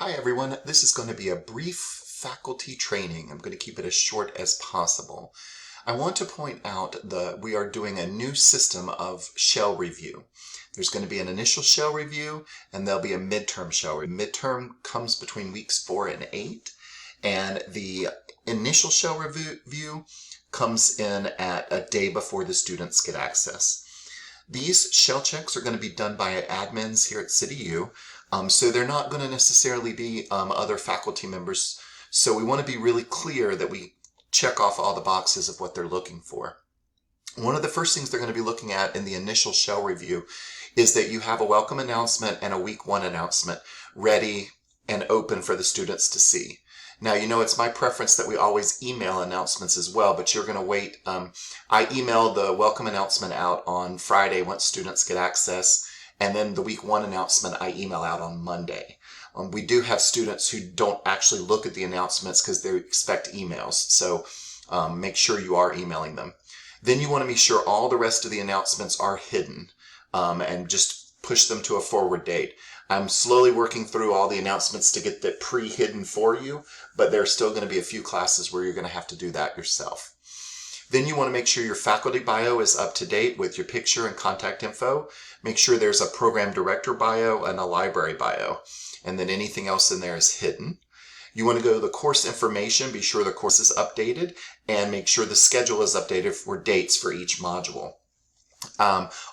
Hi everyone, this is going to be a brief faculty training. I'm going to keep it as short as possible. I want to point out that we are doing a new system of shell review. There's going to be an initial shell review and there'll be a midterm shell review. Midterm comes between weeks 4 and 8, and the initial shell review comes in at a day before the students get access. These shell checks are going to be done by admins here at CityU, so they're not going to necessarily be other faculty members. So we want to be really clear that we check off all the boxes of what they're looking for. One of the first things they're going to be looking at in the initial shell review is that you have a welcome announcement and a week 1 announcement ready and open for the students to see. Now, you know, it's my preference that we always email announcements as well, but you're going to wait. I email the welcome announcement out on Friday once students get access, and then the week 1 announcement I email out on Monday. We do have students who don't actually look at the announcements because they expect emails, so make sure you are emailing them. Then you want to be sure all the rest of the announcements are hidden and just push them to a forward date. I'm slowly working through all the announcements to get that pre-hidden for you, but there are still going to be a few classes where you're going to have to do that yourself. Then you want to make sure your faculty bio is up to date with your picture and contact info. Make sure there's a program director bio and a library bio, and then anything else in there is hidden. You want to go to the course information, be sure the course is updated, and make sure the schedule is updated for dates for each module.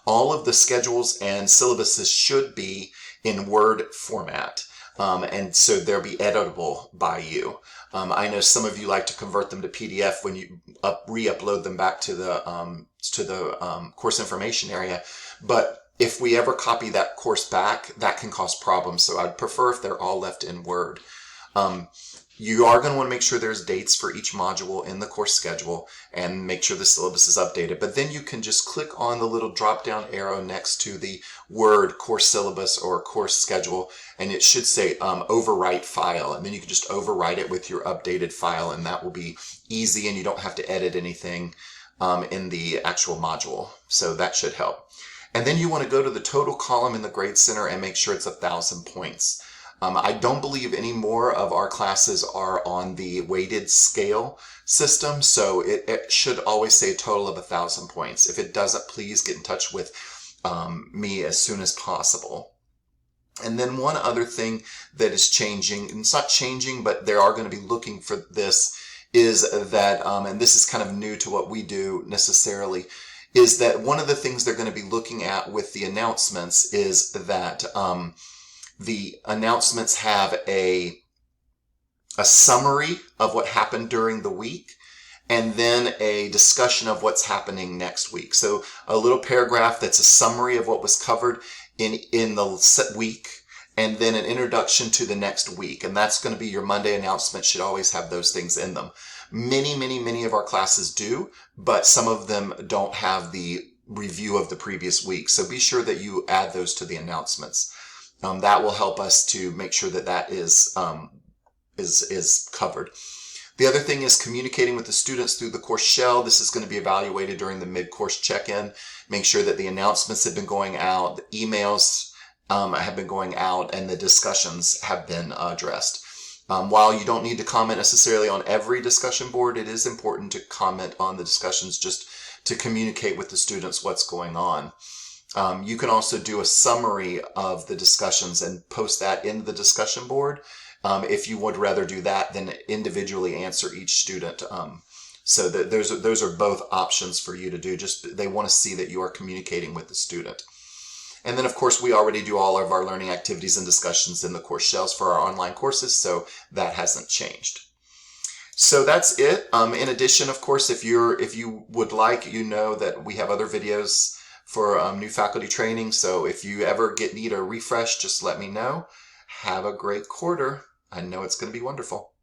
All of the schedules and syllabuses should be in Word format, and so they'll be editable by you. I know some of you like to convert them to PDF when you re-upload them back to the course information area, but if we ever copy that course back, that can cause problems, so I'd prefer if they're all left in Word. You are going to want to make sure there's dates for each module in the course schedule and make sure the syllabus is updated. But then you can just click on the little drop-down arrow next to the word course syllabus or course schedule, and it should say overwrite file. And then you can just overwrite it with your updated file, and that will be easy, and you don't have to edit anything in the actual module. So that should help. And then you want to go to the total column in the Grade Center and make sure it's 1,000 points. I don't believe any more of our classes are on the weighted scale system, so it should always say a total of 1,000 points. If it doesn't, please get in touch with me as soon as possible. And then one other thing that is changing, and it's not changing, but they are going to be looking for this, is that, and this is kind of new to what we do necessarily, is that one of the things they're going to be looking at with the announcements is that the announcements have a summary of what happened during the week and then a discussion of what's happening next week. So a little paragraph that's a summary of what was covered in the week, and then an introduction to the next week. And that's going to be your Monday announcement, should always have those things in them. Many of our classes do, but some of them don't have the review of the previous week. So be sure that you add those to the announcements. That will help us to make sure that that is covered. The other thing is communicating with the students through the course shell. This is going to be evaluated during the mid-course check-in. Make sure that the announcements have been going out, the emails have been going out, and the discussions have been addressed. While you don't need to comment necessarily on every discussion board, it is important to comment on the discussions just to communicate with the students what's going on. You can also do a summary of the discussions and post that in the discussion board if you would rather do that than individually answer each student. So that those are both options for you to do. Just they want to see that you are communicating with the student. And then, of course, we already do all of our learning activities and discussions in the course shells for our online courses, so that hasn't changed. So that's it. In addition, of course, if you would like, you know that we have other videos for new faculty training. So if you ever need a refresh, just let me know. Have a great quarter. I know it's going to be wonderful.